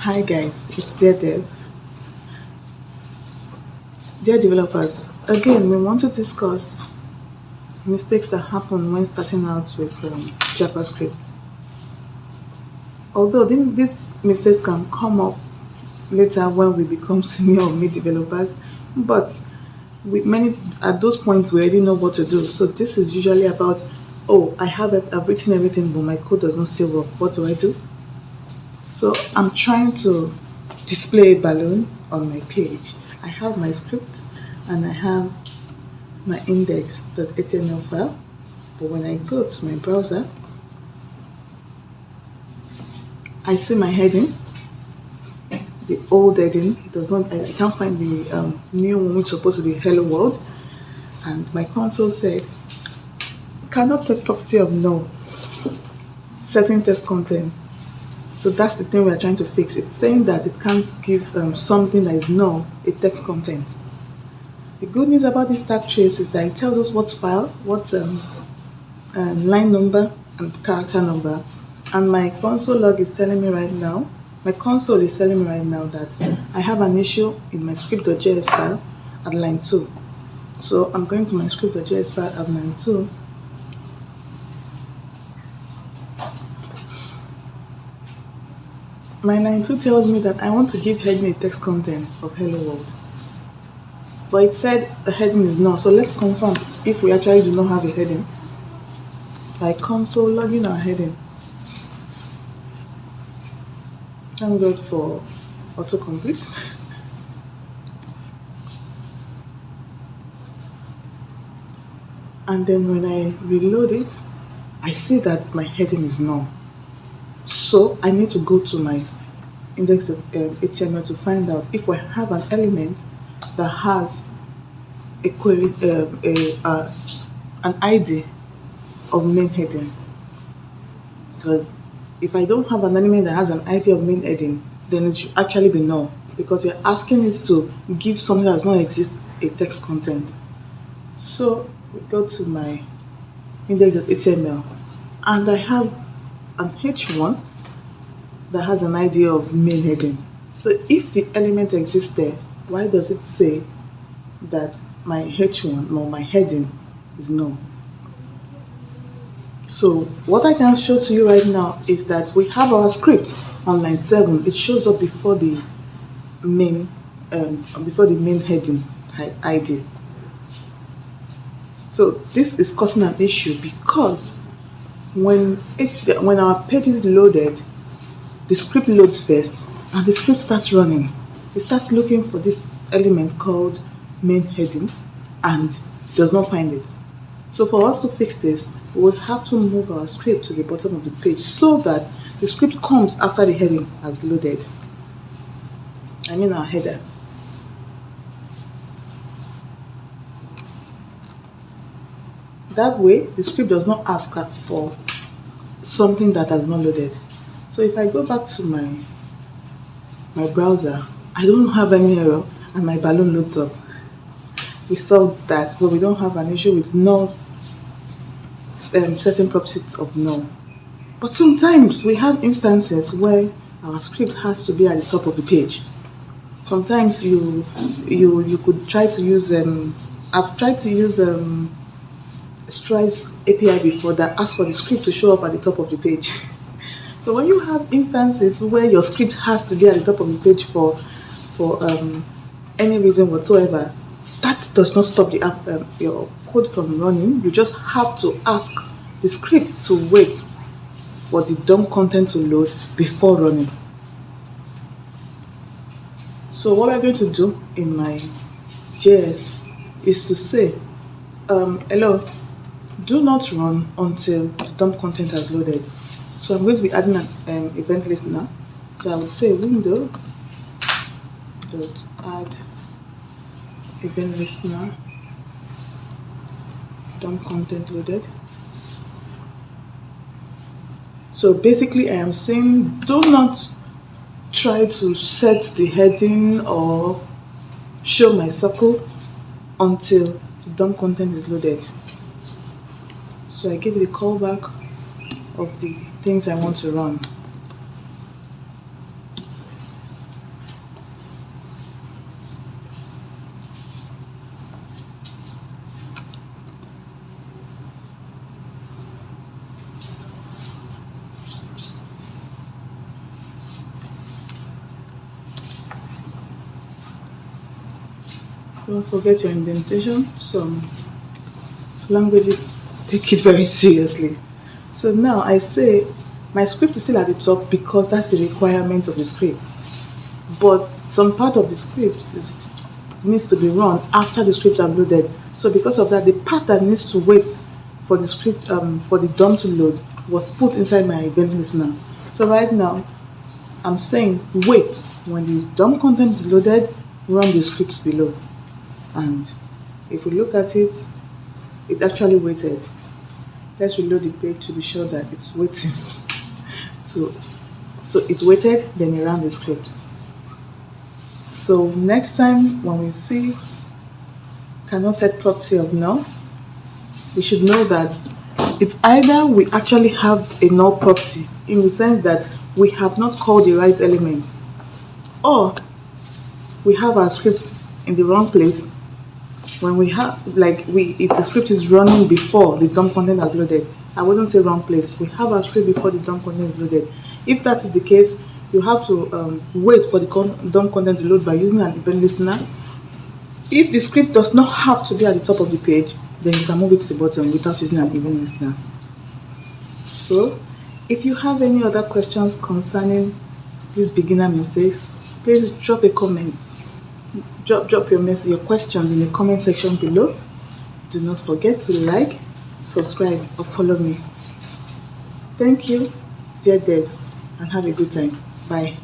Hi guys, it's Dev. Dear developers, again we want to discuss mistakes that happen when starting out with JavaScript. Although these mistakes can come up later when we become senior or mid developers, but many at those points we already know what to do. So this is usually about, oh, I've written everything, but my code does not still work. What do I do? So I'm trying to display a balloon on my page. I have my script and I have my index.html file. But when I go to my browser, I see my heading. The old heading does not. I can't find the new one, which is supposed to be hello world. And my console said, cannot set property of null, setting text content. So that's the thing we are trying to fix. It's saying that it can't give something that is null a text content. The good news about this tag trace is that it tells us what file, what line number and character number. And my console log is telling me right now, that I have an issue in my script.js file at line 2. So I'm going to my script.js file at line 2. My line 2 tells me that I want to give heading a text content of hello world. But it said the heading is null. So let's confirm if we actually do not have a heading by console logging our heading. Thank God for autocomplete. And then when I reload it, I see that my heading is null. So I need to go to my index of HTML to find out if I have an element that has a query, an ID of main heading. Because if I don't have an element that has an ID of main heading, then it should actually be null, because you're asking it to give something that does not exist a text content. So we go to my index of HTML, and I have an H1 that has an ID of main heading. So if the element exists there, why does it say that my H1 or my heading is null? So what I can show to you right now is that we have our script on line 7. It shows up before the main heading ID. So this is causing an issue because when our page is loaded, the script loads first and the script starts running. It starts looking for this element called main heading and does not find it. So for us to fix this, we would have to move our script to the bottom of the page so that the script comes after the heading has loaded. I mean our header. That way, the script does not ask for something that has not loaded. So if I go back to my browser, I don't have any error and my balloon loads up. We solved that, so we don't have an issue with null, setting properties of null. But sometimes we have instances where our script has to be at the top of the page. Sometimes you could try to use I've tried to use Stripe's API before that asks for the script to show up at the top of the page. So when you have instances where your script has to be at the top of the page for any reason whatsoever, that does not stop the your code from running. You just have to ask the script to wait for the DOM content to load before running. So what we're going to do in my JS is to say, hello, do not run until DOM content has loaded. So I'm going to be adding an event listener. So I would say window dot add event listener DOM content loaded. So basically I am saying do not try to set the heading or show my circle until the DOM content is loaded. So I give the callback of the things I want to run. Don't forget your indentation. Some languages take it very seriously. So now I say my script is still at the top because that's the requirement of the script. But some part of the script needs to be run after the script uploaded. So because of that, the part that needs to wait for the script for the DOM to load was put inside my event listener. So right now I'm saying wait when the DOM content is loaded, run the scripts below. And if we look at it, it actually waited. Let's reload the page to be sure that it's waiting. so it waited, then it ran the script. So next time when we see cannot set property of null, we should know that it's either we actually have a null property in the sense that we have not called the right element, or we have our script in the wrong place when we have if the script is running before the DOM content has loaded. I wouldn't say wrong place. We have our script before the DOM content is loaded. If that is the case, you have to wait for the DOM content to load by using an event listener. If the script does not have to be at the top of the page, then you can move it to the bottom without using an event listener. So, if you have any other questions concerning these beginner mistakes, please drop a comment. Drop your questions in the comment section below. Do not forget to like, subscribe, or follow me. Thank you, dear devs, and have a good time. Bye.